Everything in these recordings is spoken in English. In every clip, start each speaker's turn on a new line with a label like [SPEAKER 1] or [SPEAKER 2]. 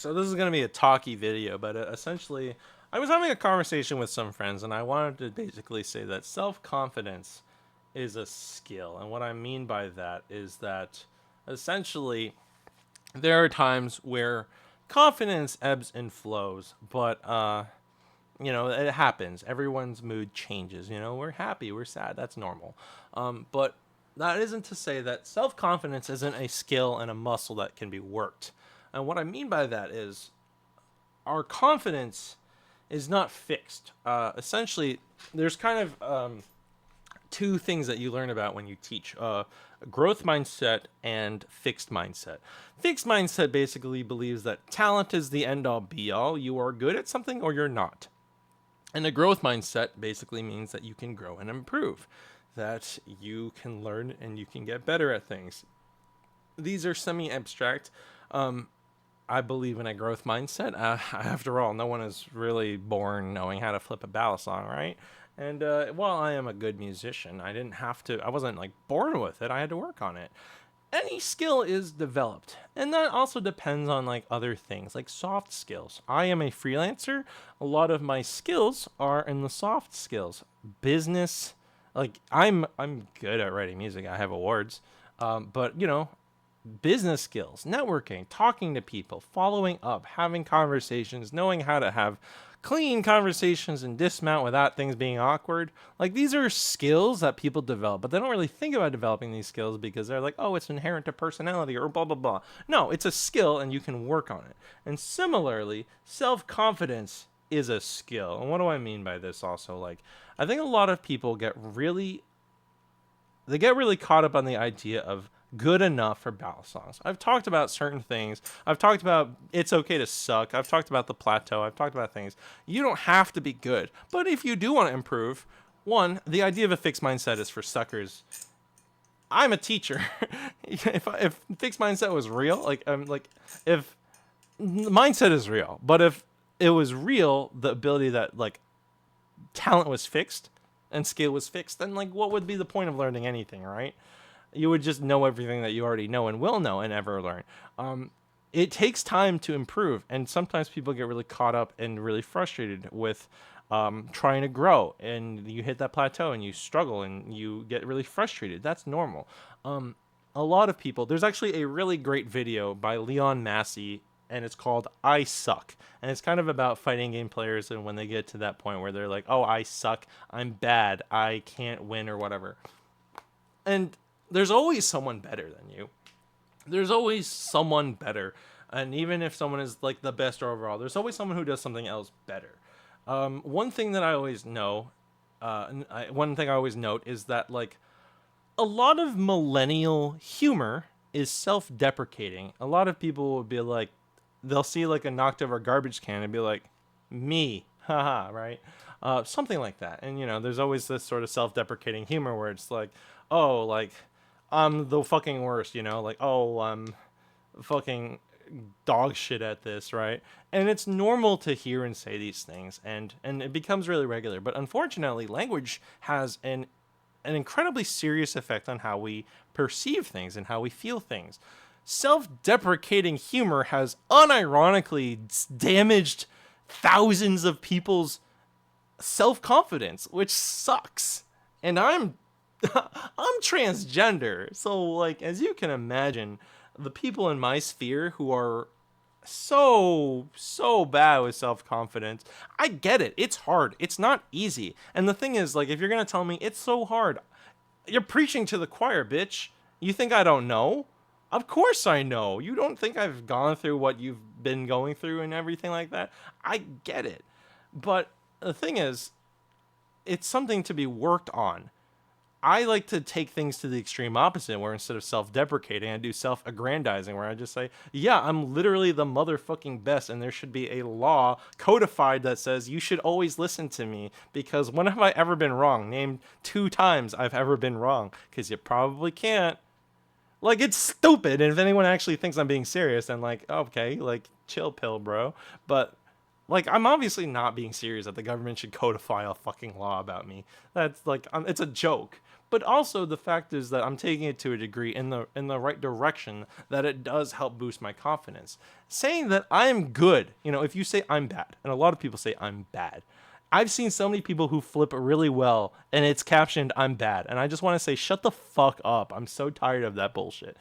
[SPEAKER 1] So this is going to be a talky video, but essentially, I was having a conversation with some friends, and I wanted to basically say that self-confidence is a skill. And what I mean by that is that essentially there are times where confidence ebbs and flows, but it happens. Everyone's mood changes. We're happy, we're sad, that's normal. But that isn't to say that self confidence isn't a skill and a muscle that can be worked. And what I mean by that is our confidence is not fixed. Essentially, there's kind of two things that you learn about when you teach growth mindset and fixed mindset. Fixed mindset basically believes that talent is the end all be all. You are good at something or you're not. And a growth mindset basically means that you can grow and improve, that you can learn and you can get better at things. These are semi abstract. I believe in a growth mindset. After all, no one is really born knowing how to flip a Balisong, right? And while I am a good musician, I wasn't like born with it. I had to work on it. Any skill is developed, and that also depends on like other things like soft skills. I am a freelancer. A lot of my skills are in the soft skills. Business, like I'm good at writing music. I have awards. But business skills, networking, talking to people, following up, having conversations, knowing how to have clean conversations and dismount without things being awkward. Like these are skills that people develop, but they don't really think about developing these skills because they're like, oh, it's inherent to personality or blah, blah, blah. No, it's a skill and you can work on it. And similarly, self confidence is a skill. And what do I mean by this also? Like, I think a lot of people get really caught up on the idea of good enough for battle songs. I've talked about certain things. I've talked about it's okay to suck. I've talked about the plateau. I've talked about things. You don't have to be good. But if you do want to improve, one, the idea of a fixed mindset is for suckers. I'm a teacher. if fixed mindset was real, if mindset is real, but if it was real, the ability that like talent was fixed and skill was fixed, then like what would be the point of learning anything, right? You would just know everything that you already know and will know and ever learn. It takes time to improve, and sometimes people get really caught up and really frustrated with trying to grow, and you hit that plateau and you struggle and you get really frustrated. That's normal. A lot of people. There's actually a really great video by Leon Massey, and it's called "I Suck," and it's kind of about fighting game players and when they get to that point where they're like, "Oh, I suck. I'm bad. I can't win," or whatever. And there's always someone better than you. There's always someone better. And even if someone is like the best overall, there's always someone who does something else better. One thing that I always know, one thing I always note is that like a lot of millennial humor is self-deprecating. A lot of people will be like, they'll see like a knocked over garbage can and be like, me, haha, right? Something like that. And there's always this sort of self-deprecating humor where it's like, oh, like I'm the fucking worst, like, oh, I'm fucking dog shit at this, right? And it's normal to hear and say these things, and it becomes really regular. But unfortunately, language has an incredibly serious effect on how we perceive things and how we feel things. Self-deprecating humor has unironically damaged thousands of people's self-confidence, which sucks. And I'm transgender, so like as you can imagine, the people in my sphere who are so bad with self-confidence, I get it. It's hard. It's not easy. And the thing is, like, if you're gonna tell me it's so hard, you're preaching to the choir, bitch. You think I don't know? Of course I know. You don't think I've gone through what you've been going through and everything like that? I get it. But the thing is, it's something to be worked on. I like to take things to the extreme opposite, where instead of self-deprecating, I do self-aggrandizing, where I just say, yeah, I'm literally the motherfucking best, and there should be a law codified that says you should always listen to me, because when have I ever been wrong? Name 2 times I've ever been wrong, because you probably can't. Like, it's stupid, and if anyone actually thinks I'm being serious, then like, okay, like, chill pill, bro. But like, I'm obviously not being serious that the government should codify a fucking law about me. That's like, it's a joke. but also the fact is that I'm taking it to a degree in the right direction, that it does help boost my confidence. Saying that I'm good, if you say I'm bad, and a lot of people say I'm bad, I've seen so many people who flip really well and it's captioned I'm bad. And I just want to say, shut the fuck up. I'm so tired of that bullshit.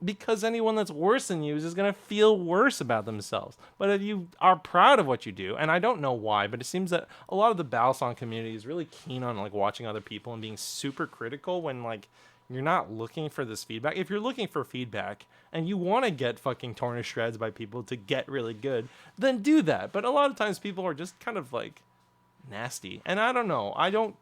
[SPEAKER 1] Because anyone that's worse than you is just going to feel worse about themselves. But if you are proud of what you do, and I don't know why, but it seems that a lot of the Balisong community is really keen on like watching other people and being super critical when like you're not looking for this feedback. If you're looking for feedback and you want to get fucking torn to shreds by people to get really good, then do that. But a lot of times people are just kind of like nasty. And I don't know. I don't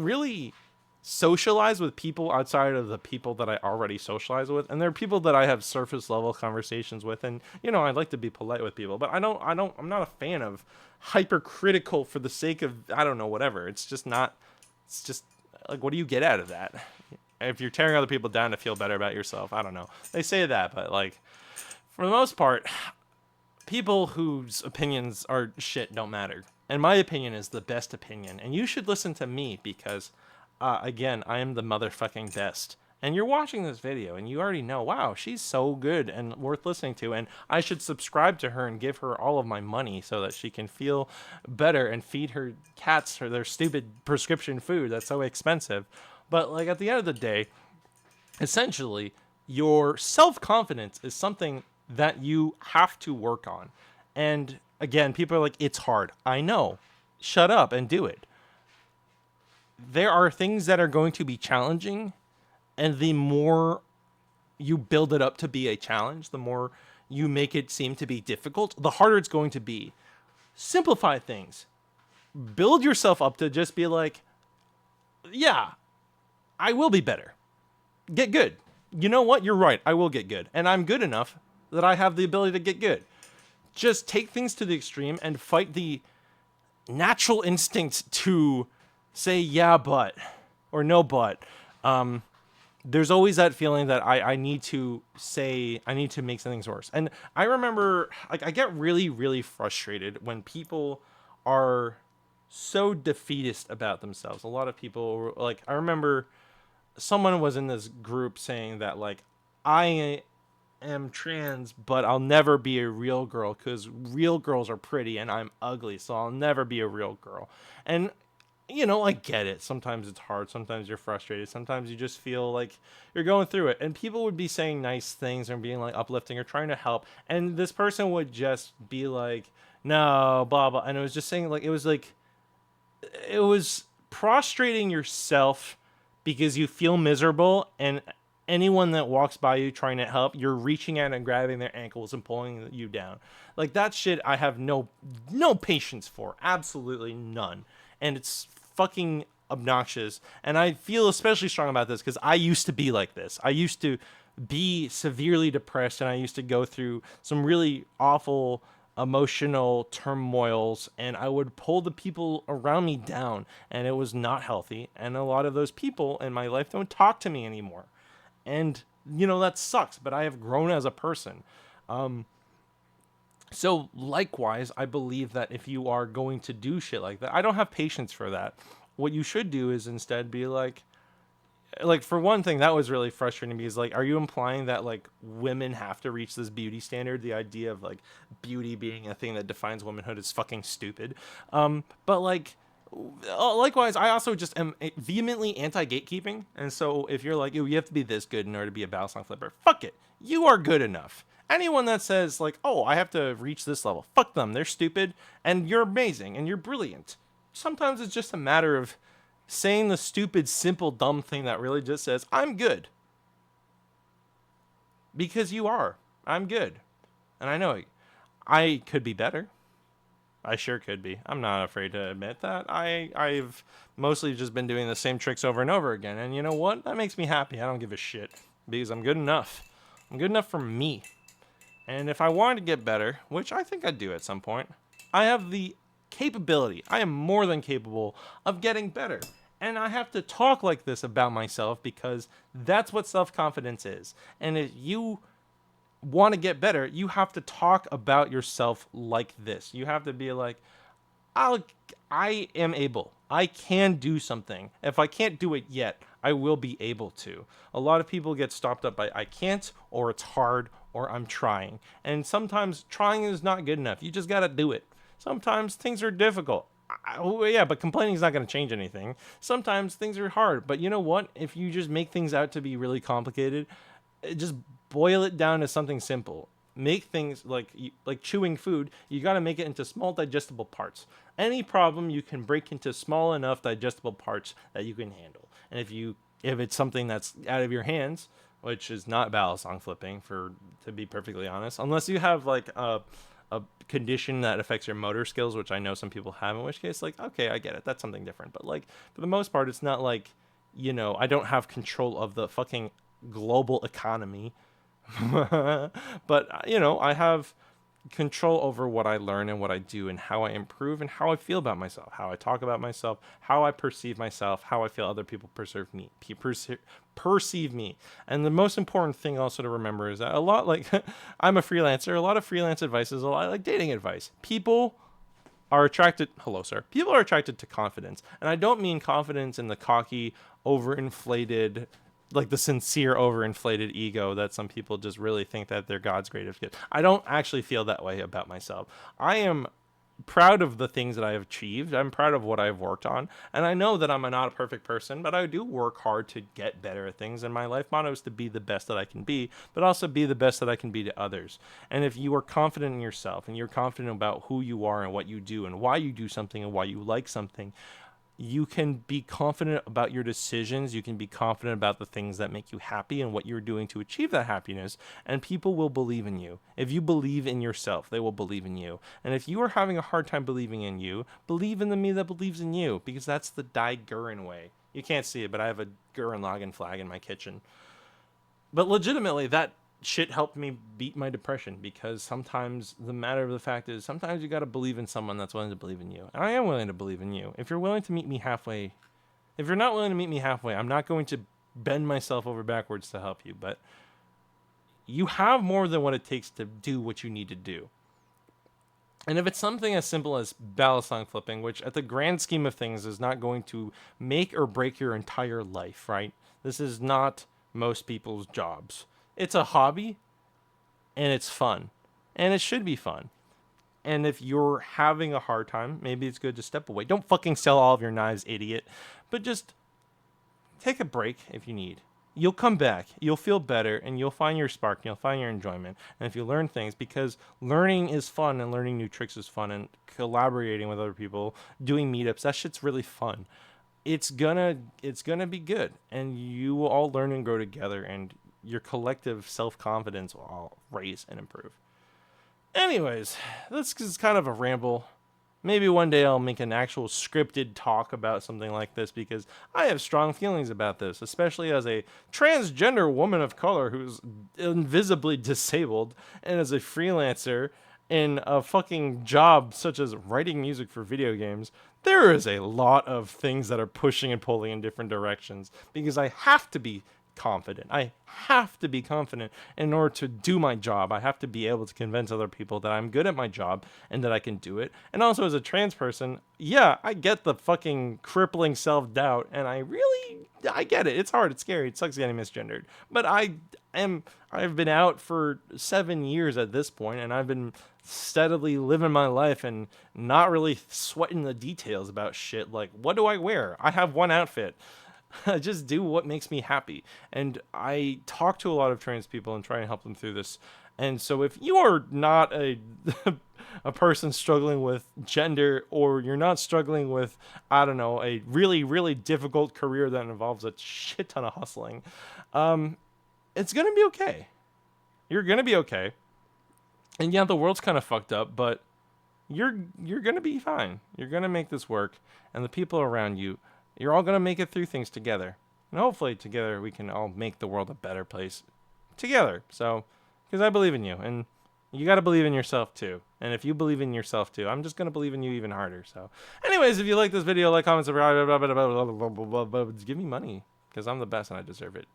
[SPEAKER 1] really socialize with people outside of the people that I already socialize with. And there are people that I have surface level conversations with, and I like to be polite with people, but I'm not a fan of hypercritical for the sake of, I don't know, whatever. It's just like, what do you get out of that? If you're tearing other people down to feel better about yourself, I don't know. They say that, but like for the most part, people whose opinions are shit don't matter. And my opinion is the best opinion. And you should listen to me because, again, I am the motherfucking best. And you're watching this video and you already know, wow, she's so good and worth listening to. And I should subscribe to her and give her all of my money so that she can feel better and feed her cats their stupid prescription food that's so expensive. But like at the end of the day, essentially, your self-confidence is something that you have to work on. And again, people are like, it's hard. I know. Shut up and do it. There are things that are going to be challenging, and the more you build it up to be a challenge, the more you make it seem to be difficult, the harder it's going to be. Simplify things. Build yourself up to just be like, yeah, I will be better. Get good. You know what? You're right. I will get good. And I'm good enough that I have the ability to get good. Just take things to the extreme and fight the natural instinct to say, yeah, but, or no, but. There's always that feeling that I need to make some things worse. And I remember, like, I get really, really frustrated when people are so defeatist about themselves. A lot of people, like, I remember someone was in this group saying that, like, I am trans, but I'll never be a real girl because real girls are pretty and I'm ugly, so I'll never be a real girl. And I get it. Sometimes it's hard. Sometimes you're frustrated. Sometimes you just feel like you're going through it. And people would be saying nice things and being like uplifting or trying to help. And this person would just be like, no, blah, blah. And it was just saying like, it was prostrating yourself because you feel miserable, and anyone that walks by you trying to help, you're reaching out and grabbing their ankles and pulling you down. Like that shit I have no patience for. Absolutely none. And it's fucking obnoxious. And I feel especially strong about this because I used to be like this. I used to be severely depressed, and I used to go through some really awful emotional turmoils, and I would pull the people around me down, and it was not healthy. And a lot of those people in my life don't talk to me anymore. And, that sucks, but I have grown as a person. So likewise, I believe that if you are going to do shit like that, I don't have patience for that. What you should do is instead be like for one thing, that was really frustrating me, is like, are you implying that like women have to reach this beauty standard? The idea of like beauty being a thing that defines womanhood is fucking stupid. But like, likewise, I also just am vehemently anti-gatekeeping. And so if you're like, you have to be this good in order to be a Balisong flipper, fuck it. You are good enough. Anyone that says like, oh, I have to reach this level, fuck them. They're stupid, and you're amazing, and you're brilliant. Sometimes it's just a matter of saying the stupid, simple, dumb thing that really just says, I'm good. Because you are. I'm good. And I know I could be better. I sure could be. I'm not afraid to admit that. I've mostly just been doing the same tricks over and over again. And you know what? That makes me happy. I don't give a shit. Because I'm good enough. I'm good enough for me. And if I wanted to get better, which I think I do at some point, I have the capability. I am more than capable of getting better. And I have to talk like this about myself because that's what self-confidence is. And if you want to get better, you have to talk about yourself like this. You have to be like, I am able. I can do something. If I can't do it yet, I will be able to. A lot of people get stopped up by I can't, or it's hard, or I'm trying. And sometimes trying is not good enough. You just got to do it. Sometimes things are difficult. Oh yeah, but complaining is not going to change anything. Sometimes things are hard, but you know what? If you just make things out to be really complicated, just boil it down to something simple. Make things like chewing food. You got to make it into small digestible parts. Any problem you can break into small enough digestible parts that you can handle. And if it's something that's out of your hands, which is not balisong flipping, for to be perfectly honest, unless you have like a condition that affects your motor skills, which I know some people have, in which case, like, okay, I get it, that's something different. But like, for the most part, it's not like, I don't have control of the fucking global economy. But I have control over what I learn and what I do and how I improve and how I feel about myself, how I talk about myself, how I perceive myself, how I feel other people perceive me. And the most important thing also to remember is that a lot, like, I'm a freelancer, a lot of freelance advice is a lot like dating advice. People are attracted people are attracted to confidence, and I don't mean confidence in the cocky, overinflated, like the sincere overinflated ego that some people just really think that they're God's greatest gift. I don't actually feel that way about myself. I am proud of the things that I have achieved. I'm proud of what I've worked on, and I know that I'm not a perfect person, but I do work hard to get better at things, and my life motto is to be the best that I can be, but also be the best that I can be to others. And if you are confident in yourself and you're confident about who you are and what you do and why you do something and why you like something, you can be confident about your decisions. You can be confident about the things that make you happy and what you're doing to achieve that happiness. And people will believe in you. If you believe in yourself, they will believe in you. And if you are having a hard time believing in you, believe in the me that believes in you, because that's the Die Gurren way. You can't see it, but I have a Gurren Lagann flag in my kitchen. But legitimately, that shit helped me beat my depression, because sometimes the matter of the fact is sometimes you got to believe in someone that's willing to believe in you. And I am willing to believe in you. If you're willing to meet me halfway, if you're not willing to meet me halfway, I'm not going to bend myself over backwards to help you, but you have more than what it takes to do what you need to do. And if it's something as simple as balisong flipping, which at the grand scheme of things is not going to make or break your entire life, right? This is not most people's jobs. It's a hobby, and it's fun, and it should be fun. And if you're having a hard time, maybe it's good to step away. Don't fucking sell all of your knives, idiot. But just take a break if you need. You'll come back, you'll feel better, and you'll find your spark, and you'll find your enjoyment. And if you learn things, because learning is fun, and learning new tricks is fun, and collaborating with other people, doing meetups, that shit's really fun. It's gonna be good, and you will all learn and grow together, and your collective self-confidence will all raise and improve. Anyways, this is kind of a ramble. Maybe one day I'll make an actual scripted talk about something like this, because I have strong feelings about this, especially as a transgender woman of color who's invisibly disabled, and as a freelancer in a fucking job such as writing music for video games. There is a lot of things that are pushing and pulling in different directions, because I have to be confident. I have to be confident in order to do my job. I have to be able to convince other people that I'm good at my job and that I can do it. And also, as a trans person, yeah, I get the fucking crippling self-doubt, and I get it. It's hard, it's scary, it sucks getting misgendered. But I've been out for 7 years at this point, and I've been steadily living my life and not really sweating the details about shit like, what do I wear? I have one outfit. Just do what makes me happy. And I talk to a lot of trans people and try and help them through this. And so if you are not a a person struggling with gender, or you're not struggling with, I don't know, a really, really difficult career that involves a shit ton of hustling, it's going to be okay. You're going to be okay. And yeah, the world's kind of fucked up, but you're going to be fine. You're going to make this work. And the people around you, you're all going to make it through things together. And hopefully together we can all make the world a better place together. So, because I believe in you, and you got to believe in yourself too. And if you believe in yourself too, I'm just going to believe in you even harder. So anyways, if you like this video, like, comment, subscribe, give me money, because I'm the best and I deserve it.